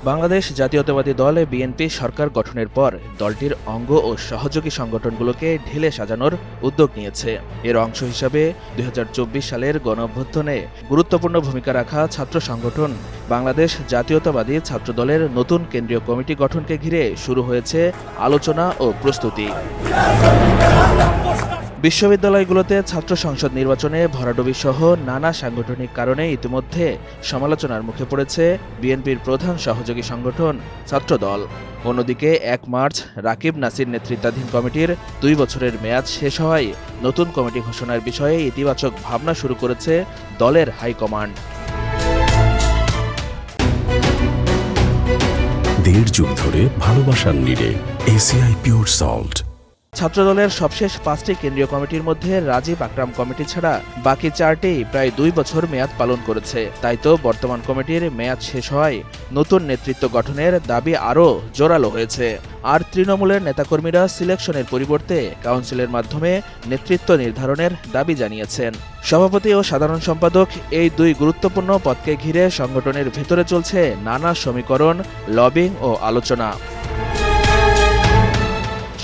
বাংলাদেশ জাতীয়তাবাদী দল বিএনপি সরকার গঠনের পর দলটির অঙ্গ ও সহযোগী সংগঠনগুলোকে ঢেলে সাজানোর উদ্যোগ নিয়েছে। এর অংশ হিসাবে ২০২৪ সালের গণঅভ্যুত্থানে গুরুত্বপূর্ণ ভূমিকা রাখা ছাত্র সংগঠন বাংলাদেশ জাতীয়তাবাদী ছাত্রদলের নতুন কেন্দ্রীয় কমিটি গঠনকে ঘিরে শুরু হয়েছে আলোচনা ও প্রস্তুতি। বিশ্ববিদ্যালয়গুলোতে ছাত্র সংসদ নির্বাচনে ভরাডুবি সহ নানা সাংগঠনিক কারণে ইতিমধ্যে সমালোচনার মুখে পড়েছে বিএনপির প্রধান সহযোগী সংগঠন ছাত্রদল। অন্যদিকে ১ মার্চ রাকিব নাসির নেতৃত্বাধীন কমিটির ২ বছরের মেয়াদ শেষ হওয়ায় নতুন কমিটি ঘোষণার বিষয়ে ইতিবাচক ভাবনা শুরু করেছে দলের হাইকমান্ড। দেড় যুগ ধরে ভালোবাসার নিড়ে এসিআই পিওর সল্ট। ছাত্রদলের সবশেষ ৫টি কেন্দ্রীয় কমিটির মধ্যে রাজীব আকরাম কমিটি ছাড়া বাকি ৪টি প্রায় ২ বছর মেয়াদ পালন করেছে। তাই তো বর্তমান কমিটির মেয়াদ শেষ হওয়ায় নতুন নেতৃত্ব গঠনের দাবি আরও জোরালো হয়েছে। আর তৃণমূলের নেতাকর্মীরা সিলেকশনের পরিবর্তে কাউন্সিলের মাধ্যমে নেতৃত্ব নির্ধারণের দাবি জানিয়েছেন। সভাপতি ও সাধারণ সম্পাদক এই দুই গুরুত্বপূর্ণ পদকে ঘিরে সংগঠনের ভেতরে চলছে নানা সমীকরণ, লবিং ও আলোচনা।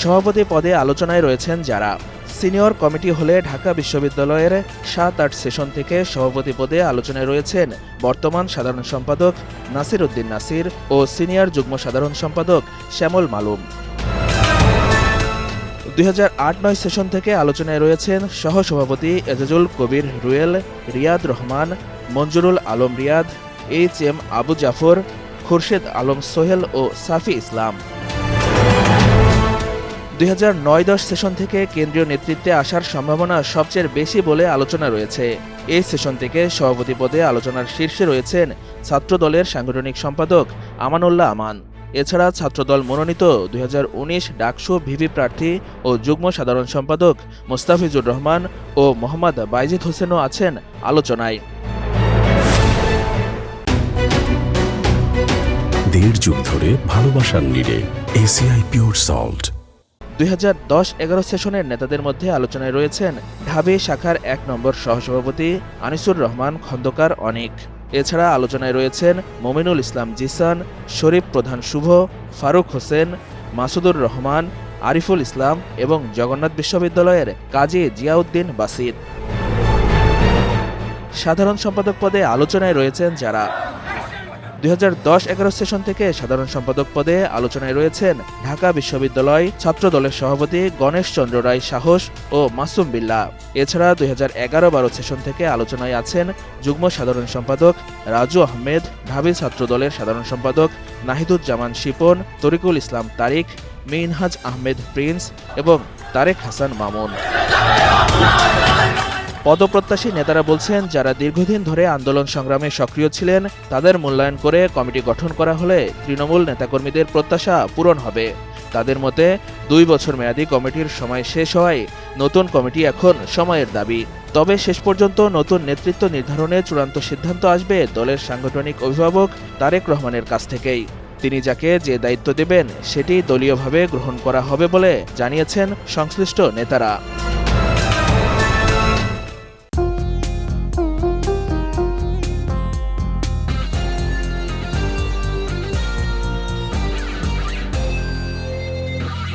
সভাপতি পদে আলোচনায় রয়েছেন যারা সিনিয়র কমিটি হলে ঢাকা বিশ্ববিদ্যালয়ের ৭-৮ সেশন থেকে সভাপতি পদে আলোচনায় রয়েছেন বর্তমান সাধারণ সম্পাদক নাসির উদ্দিন নাসির ও সিনিয়র যুগ্ম সাধারণ সম্পাদক শ্যামল মালুম। ২০০৮-৯ সেশন থেকে আলোচনায় রয়েছেন সহসভাপতি এজাজুল কবির রুয়েল, রিয়াদ রহমান, মঞ্জুরুল আলম রিয়াদ, এইচ.এম. আবু জাফর, খুরশেদ আলম সোহেল ও সাফি ইসলাম। ২০০৯-১০ সেশন থেকে কেন্দ্রীয় নেতৃত্বে আসার সম্ভাবনা সবচেয়ে বেশি বলে আলোচনা রয়েছে। এই সেশন থেকে সভাপতি পদে আলোচনার শীর্ষে রয়েছেন ছাত্রদলের সাংগঠনিক সম্পাদক আমানুল্লাহ আমান। এছাড়া ছাত্রদল মনোনীত ২০১৯ ডাকসু ভিভি প্রার্থী ও যুগ্ম সাধারণ সম্পাদক মোস্তাফিজুর রহমান ও মোহাম্মদ বাইজিদ হোসেনও আছেন আলোচনায়। দেড় যুগ ধরে ভালোবাসার নিড়ে এসিআই পিওর সল্ট। ২০১০-১১ সেশনের নেতাদের মধ্যে আলোচনায় রয়েছেন ঢাবি শাখার ১ নম্বর সহসভাপতি আনিসুর রহমান খন্দকার অনিক। এছাড়া আলোচনায় রয়েছেন মমিনুল ইসলাম জিসান, শরীফ প্রধান শুভ, ফারুক হোসেন, মাসুদুর রহমান, আরিফুল ইসলাম এবং জগন্নাথ বিশ্ববিদ্যালয়ের কাজী জিয়াউদ্দিন বাসিত। সাধারণ সম্পাদক পদে আলোচনায় রয়েছেন যারা ২০১০-১১ সেশন থেকে সাধারণ সম্পাদক পদে আলোচনায় রয়েছেন ঢাকা বিশ্ববিদ্যালয় ছাত্রদলের সভাপতি গণেশ চন্দ্র রায় সাহস ও মাসুম বিল্লাহ। এছাড়া ২০১১-১২ সেশন থেকে আলোচনায় আছেন যুগ্ম সাধারণ সম্পাদক রাজু আহমেদ, ঢাবি ছাত্রদলের সাধারণ সম্পাদক নাহিদুজ্জামান শিপন, তরিকুল ইসলাম তারিক, মিনহাজ আহমেদ প্রিন্স এবং তারেক হাসান মামুন। পদপ্রত্যাশী নেতারা বলছেন, যারা দীর্ঘদিন ধরে আন্দোলন সংগ্রামে সক্রিয় ছিলেন তাদের মূল্যায়ন করে কমিটি গঠন করা হলে তৃণমূল নেতাকর্মীদের প্রত্যাশা পূরণ হবে। তাদের মতে ২ বছর মেয়াদী কমিটির সময় শেষ হওয়ায় নতুন কমিটি এখন সময়ের দাবি। তবে শেষ পর্যন্ত নতুন নেতৃত্ব নির্ধারণে চূড়ান্ত সিদ্ধান্ত আসবে দলের সাংগঠনিক অভিভাবক তারেক রহমানের কাছ থেকেই। তিনি যাকে যে দায়িত্ব দেবেন সেটি দলীয়ভাবে গ্রহণ করা হবে বলে জানিয়েছেন সংশ্লিষ্ট নেতারা।